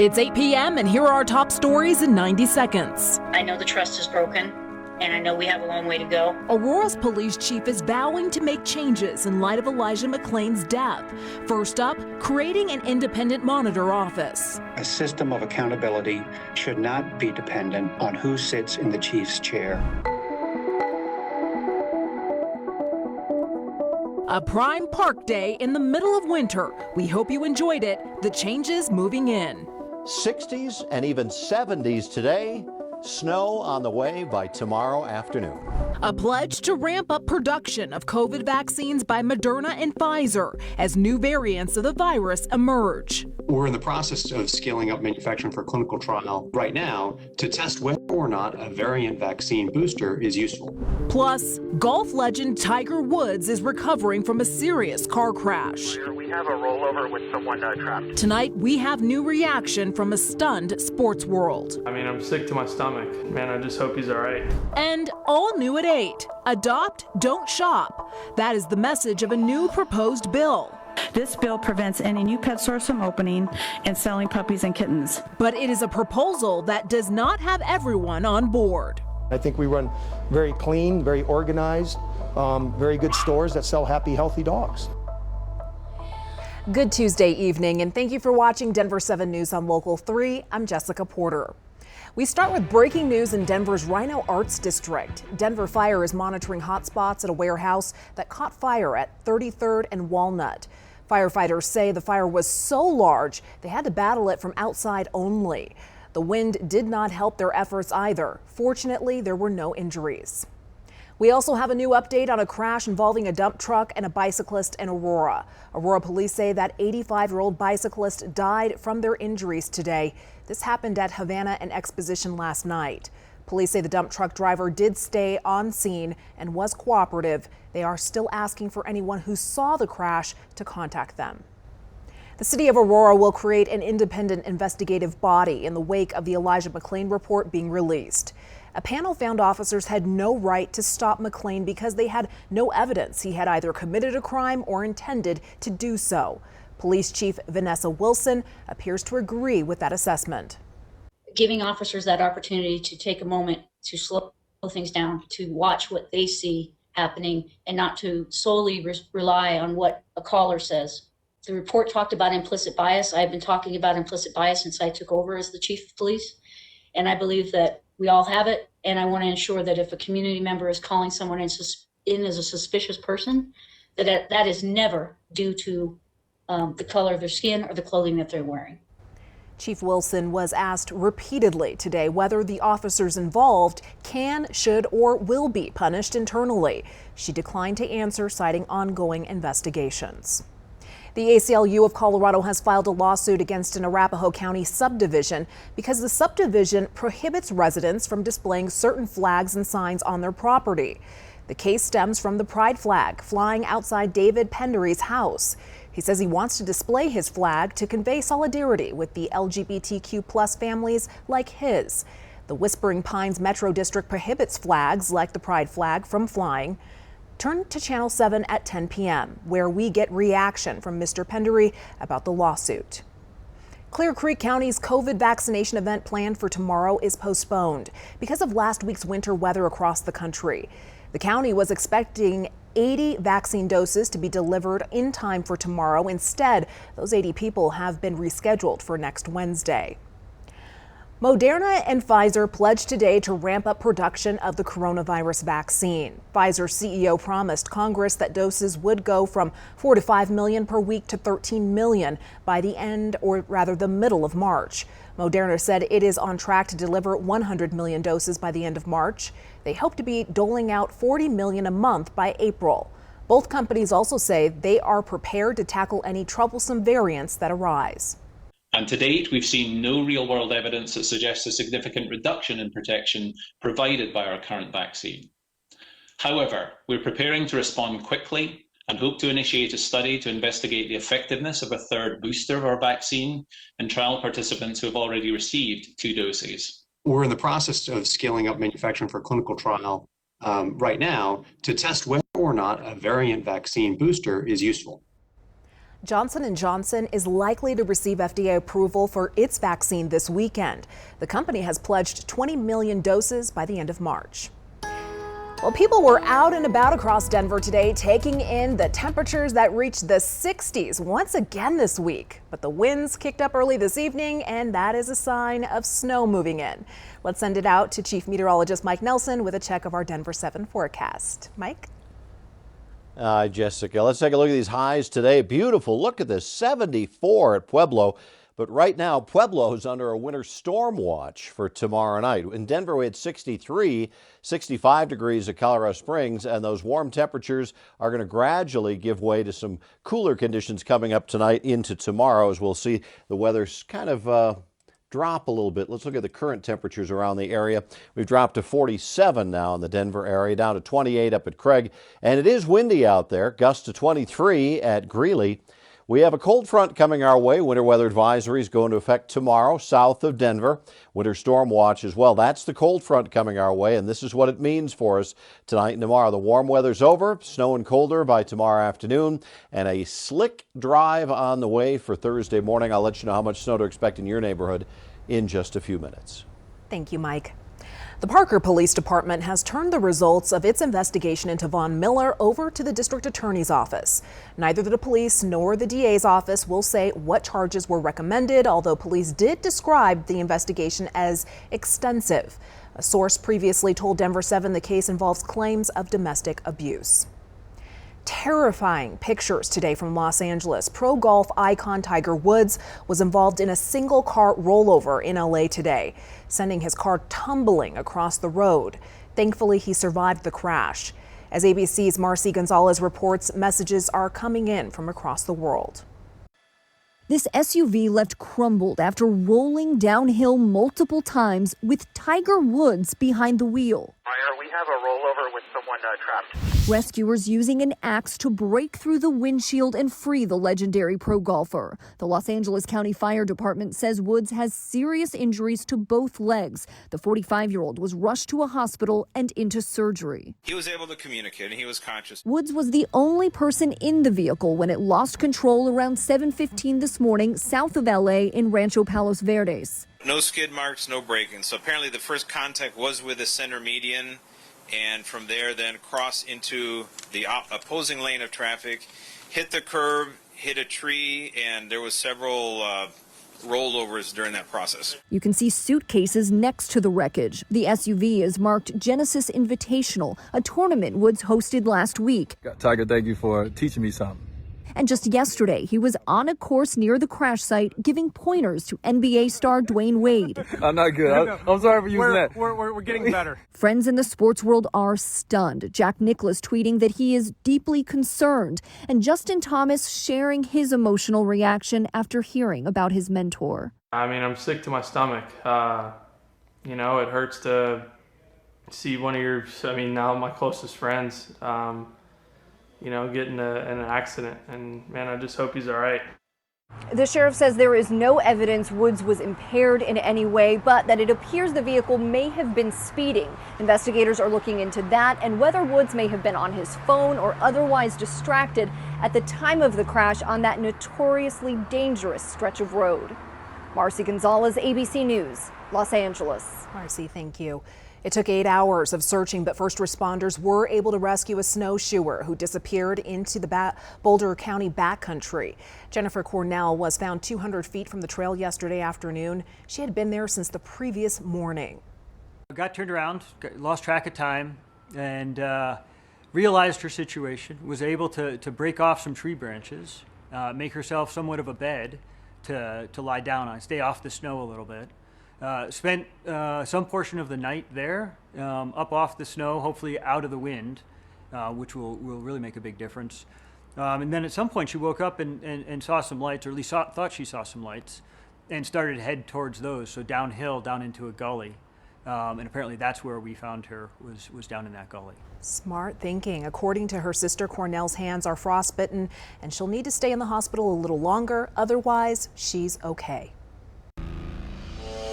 It's 8 p.m. and here are our top stories in 90 seconds. I know the trust is broken, and I know we have a long way to go. Aurora's police chief is vowing to make changes in light of Elijah McClain's death. First up, creating an independent monitor office. A system of accountability should not be dependent on who sits in the chief's chair. A prime park day in the middle of winter. We hope you enjoyed it. The changes moving in. 60s and even 70s today. Snow on the way by tomorrow afternoon. A pledge to ramp up production of COVID vaccines by Moderna and Pfizer as new variants of the virus emerge. We're in the process of scaling up manufacturing for clinical trial right now to test whether or not a variant vaccine booster is useful. Plus, golf legend Tiger Woods is recovering from a serious car crash. We have a rollover with someone trapped. Tonight, we have new reaction from a stunned sports world. I'm sick to my stomach. Man, I just hope he's all right. And all new at 8. Adopt, don't shop. That is the message of a new proposed bill. This bill prevents any new pet stores from opening and selling puppies and kittens. But it is a proposal that does not have everyone on board. I think we run very clean, very organized, very good stores that sell happy, healthy dogs. Good Tuesday evening, and thank you for watching Denver7 News on Local 3. I'm Jessica Porter. We start with breaking news in Denver's Rhino Arts District. Denver Fire is monitoring hotspots at a warehouse that caught fire at 33rd and Walnut. Firefighters say the fire was so large they had to battle it from outside only. The wind did not help their efforts either. Fortunately, there were no injuries. We also have a new update on a crash involving a dump truck and a bicyclist in Aurora. Aurora police say that 85-year-old bicyclist died from their injuries today. This happened at Havana and Exposition last night. Police say the dump truck driver did stay on scene and was cooperative. They are still asking for anyone who saw the crash to contact them. The city of Aurora will create an independent investigative body in the wake of the Elijah McClain report being released. A panel found officers had no right to stop McClain because they had no evidence he had either committed a crime or intended to do so. Police Chief Vanessa Wilson appears to agree with that assessment. Giving officers that opportunity to take a moment to slow things down, to watch what they see happening, and not to solely rely on what a caller says. The report talked about implicit bias. I've been talking about implicit bias since I took over as the chief of police, and I believe that we all have it, and I want to ensure that if a community member is calling someone in as a suspicious person, that is never due to the color of their skin or the clothing that they're wearing. Chief Wilson was asked repeatedly today whether the officers involved can, should, or will be punished internally. She declined to answer, citing ongoing investigations. The ACLU of Colorado has filed a lawsuit against an Arapahoe County subdivision because the subdivision prohibits residents from displaying certain flags and signs on their property. The case stems from the pride flag flying outside David Pendery's house. He says he wants to display his flag to convey solidarity with the LGBTQ+ families like his. The Whispering Pines Metro District prohibits flags like the pride flag from flying. Turn to Channel 7 at 10 p.m., where we get reaction from Mr. Pendery about the lawsuit. Clear Creek County's COVID vaccination event planned for tomorrow is postponed because of last week's winter weather across the country. The county was expecting 80 vaccine doses to be delivered in time for tomorrow. Instead, those 80 people have been rescheduled for next Wednesday. Moderna and Pfizer pledged today to ramp up production of the coronavirus vaccine. Pfizer's CEO promised Congress that doses would go from 4 to 5 million per week to 13 million by the end, or rather the middle of March. Moderna said it is on track to deliver 100 million doses by the end of March. They hope to be doling out 40 million a month by April. Both companies also say they are prepared to tackle any troublesome variants that arise. And to date, we've seen no real-world evidence that suggests a significant reduction in protection provided by our current vaccine. However, we're preparing to respond quickly and hope to initiate a study to investigate the effectiveness of a third booster of our vaccine in trial participants who have already received 2 doses. We're in the process of scaling up manufacturing for clinical trial right now to test whether or not a variant vaccine booster is useful. Johnson & Johnson is likely to receive FDA approval for its vaccine this weekend. The company has pledged 20 million doses by the end of March. Well, people were out and about across Denver today, taking in the temperatures that reached the 60s once again this week. But the winds kicked up early this evening, and that is a sign of snow moving in. Let's send it out to Chief Meteorologist Mike Nelson with a check of our Denver7 forecast. Mike? Hi, Jessica. Let's take a look at these highs today. Beautiful. Look at this, 74 at Pueblo. But right now, Pueblo's under a winter storm watch for tomorrow night. In Denver, we had 63, 65 degrees at Colorado Springs, and those warm temperatures are going to gradually give way to some cooler conditions coming up tonight into tomorrow, as we'll see the weather's kind of drop a little bit. Let's look at the current temperatures around the area. We've dropped to 47 now in the Denver area, down to 28 up at Craig, and it is windy out there. Gusts to 23 at Greeley. We have a cold front coming our way. Winter weather advisory is going to affect tomorrow south of Denver. Winter storm watch as well. That's the cold front coming our way, and this is what it means for us tonight and tomorrow. The warm weather's over, snow and colder by tomorrow afternoon, and a slick drive on the way for Thursday morning. I'll let you know how much snow to expect in your neighborhood in just a few minutes. Thank you, Mike. The Parker Police Department has turned the results of its investigation into Vaughn Miller over to the district attorney's office. Neither the police nor the DA's office will say what charges were recommended, although police did describe the investigation as extensive. A source previously told Denver7 the case involves claims of domestic abuse. Terrifying pictures today from Los Angeles. Pro golf icon Tiger Woods was involved in a single car rollover in LA today, sending his car tumbling across the road. Thankfully, he survived the crash. As ABC's Marcy Gonzalez reports, messages are coming in from across the world. This SUV left crumbled after rolling downhill multiple times with Tiger Woods behind the wheel. Fire, we have a rollover with someone trapped. Rescuers using an axe to break through the windshield and free the legendary pro golfer. The Los Angeles County Fire Department says Woods has serious injuries to both legs. The 45-year-old was rushed to a hospital and into surgery. He was able to communicate and he was conscious. Woods was the only person in the vehicle when it lost control around 7:15 this morning south of LA in Rancho Palos Verdes. No skid marks, no braking. So apparently the first contact was with the center median, and from there then cross into the opposing lane of traffic, hit the curb, hit a tree, and there was several rollovers during that process. You can see suitcases next to the wreckage. The SUV is marked Genesis Invitational, a tournament Woods hosted last week. Tiger, thank you for teaching me something. And just yesterday, he was on a course near the crash site giving pointers to NBA star Dwayne Wade. I'm not good. I'm sorry for using that. We're getting better. Friends in the sports world are stunned. Jack Nicklaus tweeting that he is deeply concerned, and Justin Thomas sharing his emotional reaction after hearing about his mentor. I mean, I'm sick to my stomach. You know, it hurts to see one of your, now my closest friends, get in an accident, and man, I just hope he's all right. The sheriff says there is no evidence Woods was impaired in any way, but that it appears the vehicle may have been speeding. Investigators are looking into that and whether Woods may have been on his phone or otherwise distracted at the time of the crash on that notoriously dangerous stretch of road. Marcy Gonzalez, ABC News, Los Angeles. Marcy, thank you. It took 8 hours of searching, but first responders were able to rescue a snowshoer who disappeared into the Boulder County backcountry. Jennifer Cornell was found 200 feet from the trail yesterday afternoon. She had been there since the previous morning. I got turned around, lost track of time, and realized her situation, was able to break off some tree branches, make herself somewhat of a bed to lie down on, stay off the snow a little bit. Spent some portion of the night there, up off the snow, hopefully out of the wind, which will really make a big difference. And then at some point she woke up and saw some lights, or at least thought she saw some lights, and started to head towards those, so downhill, down into a gully. And apparently that's where we found her, was down in that gully. Smart thinking. According to her sister, Cornell's hands are frostbitten, and she'll need to stay in the hospital a little longer. Otherwise, she's okay.